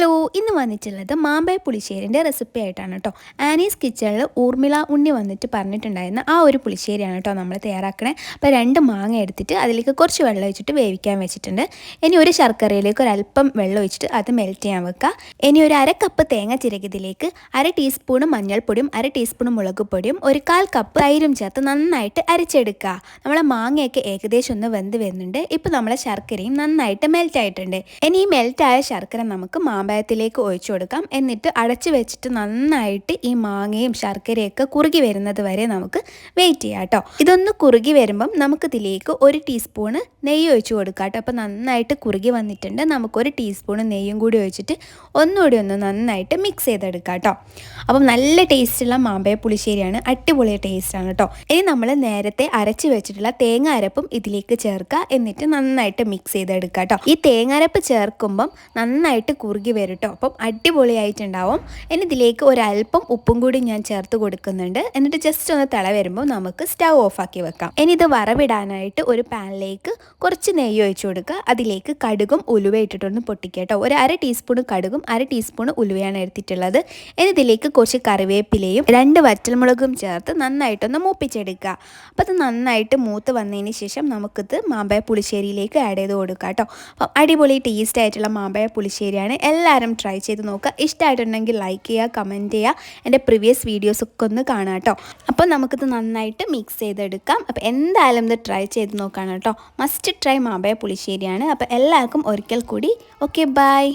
Hello, ഇന്ന് വന്നിട്ടുള്ളത് മാമ്പഴ പുളിശ്ശേരിൻ്റെ റെസിപ്പി ആയിട്ടാണ് കേട്ടോ. ആനീസ് കിച്ചണിൽ ഊർമിള ഉണ്ണി വന്നിട്ട് പറഞ്ഞിട്ടുണ്ടായിരുന്ന ആ ഒരു പുളിശ്ശേരിയാണ് കേട്ടോ നമ്മൾ തയ്യാറാക്കണേ. അപ്പോൾ 2 മാങ്ങ എടുത്തിട്ട് അതിലേക്ക് കുറച്ച് വെള്ളം ഒഴിച്ചിട്ട് വേവിക്കാൻ വെച്ചിട്ടുണ്ട്. ഇനി ഒരു ശർക്കരയിലേക്ക് ഒരല്പം വെള്ളം ഒഴിച്ചിട്ട് അത് മെൽറ്റ് ചെയ്യാൻ വെക്കുക. ഇനി ഒരു 1/2 കപ്പ് തേങ്ങ ചിരകിയതിലേക്ക് 1/2 ടീസ്പൂൺ മഞ്ഞൾപ്പൊടിയും 1/2 ടീസ്പൂൺ മുളക് പൊടിയും 1 1/4 കപ്പ് തൈരും ചേർത്ത് നന്നായിട്ട് അരച്ചെടുക്കുക. നമ്മളെ മാങ്ങയൊക്കെ ഏകദേശം ഒന്ന് വെന്ത് വരുന്നുണ്ട്. ഇപ്പോൾ നമ്മളെ ശർക്കരയും നന്നായിട്ട് മെൽറ്റ് ആയിട്ടുണ്ട്. ഇനി ഈ മെൽറ്റായ ശർക്കര നമുക്ക് മാമ്പഴത്തിലേക്ക് ഒഴിച്ചു കൊടുക്കാം. എന്നിട്ട് അടച്ചു വെച്ചിട്ട് നന്നായിട്ട് ഈ മാങ്ങയും ശർക്കരയൊക്കെ കുറുകി വരുന്നത് വരെ നമുക്ക് വെയിറ്റ് ചെയ്യാം കേട്ടോ. ഇതൊന്ന് കുറുകി വരുമ്പം നമുക്ക് ഇതിലേക്ക് 1 ടീസ്പൂണ് നെയ്യ് ഒഴിച്ചു കൊടുക്കാം കേട്ടോ. അപ്പോൾ നന്നായിട്ട് കുറുകി വന്നിട്ടുണ്ട്. നമുക്ക് 1 ടീസ്പൂണ് നെയ്യും കൂടി ഒഴിച്ചിട്ട് ഒന്നുകൂടി ഒന്ന് നന്നായിട്ട് മിക്സ് ചെയ്തെടുക്കാം കേട്ടോ. അപ്പം നല്ല ടേസ്റ്റുള്ള മാമ്പഴ പുളിശ്ശേരിയാണ്, അടിപൊളി ടേസ്റ്റാണ് കേട്ടോ. ഇനി നമ്മൾ നേരത്തെ അരച്ച് വെച്ചിട്ടുള്ള തേങ്ങ അരപ്പും ഇതിലേക്ക് ചേർക്കുക. എന്നിട്ട് നന്നായിട്ട് മിക്സ് ചെയ്തെടുക്കുക കേട്ടോ. ഈ തേങ്ങ അരപ്പ് ചേർക്കുമ്പം നന്നായിട്ട് കുറുകി വരും കേട്ടോ. അപ്പം അടിപൊളിയായിട്ടുണ്ടാവും. ഇനി ഇതിലേക്ക് ഒരല്പം ഉപ്പും കൂടി ഞാൻ ചേർത്ത് കൊടുക്കുന്നുണ്ട്. എന്നിട്ട് ജസ്റ്റ് ഒന്ന് തിള വരുമ്പോൾ നമുക്ക് സ്റ്റവ് ഓഫാക്കി വെക്കാം. ഇനി ഇത് വറവിടാനായിട്ട് ഒരു പാനിലേക്ക് കുറച്ച് നെയ്യ് ഒഴിച്ചു കൊടുക്കുക. അതിലേക്ക് കടുകും ഉലുവ ഇട്ടിട്ടൊന്ന് പൊട്ടിക്കുക കേട്ടോ. ഒരു 1/2 ടീസ്പൂൺ കടുകും 1/2 ടീസ്പൂൺ ഉലുവയാണ് എടുത്തിട്ടുള്ളത്. ഇനി ഇതിലേക്ക് കുറച്ച് കറിവേപ്പിലയും 2 വറ്റൽമുളകും ചേർത്ത് നന്നായിട്ടൊന്ന് മൂപ്പിച്ചെടുക്കുക. അപ്പോൾ അത് നന്നായിട്ട് മൂത്ത് വന്നതിന് ശേഷം നമുക്കിത് മാമ്പഴ പുളിശ്ശേരിയിലേക്ക് ആഡ് ചെയ്ത് കൊടുക്കുക കേട്ടോ. അപ്പം അടിപൊളി ടേസ്റ്റ് ആയിട്ടുള്ള മാമ്പഴ പുളിശ്ശേരിയാണ്. എല്ലാവരും ട്രൈ ചെയ്ത് നോക്കുക. ഇഷ്ടമായിട്ടുണ്ടെങ്കിൽ ലൈക്ക് ചെയ്യുക, കമൻറ്റ് ചെയ്യുക. എൻ്റെ പ്രീവിയസ് വീഡിയോസൊക്കെ ഒന്ന് കാണാം കേട്ടോ. അപ്പോൾ നമുക്കിത് നന്നായിട്ട് മിക്സ് ചെയ്തെടുക്കാം. അപ്പോൾ എന്തായാലും ഇത് ട്രൈ ചെയ്ത് നോക്കണം കേട്ടോ. മസ്റ്റ് ട്രൈ മാമ്പഴ പുളിശ്ശേരിയാണ്. അപ്പോൾ എല്ലാവർക്കും ഒരിക്കൽ കൂടി ഓക്കെ, ബൈ.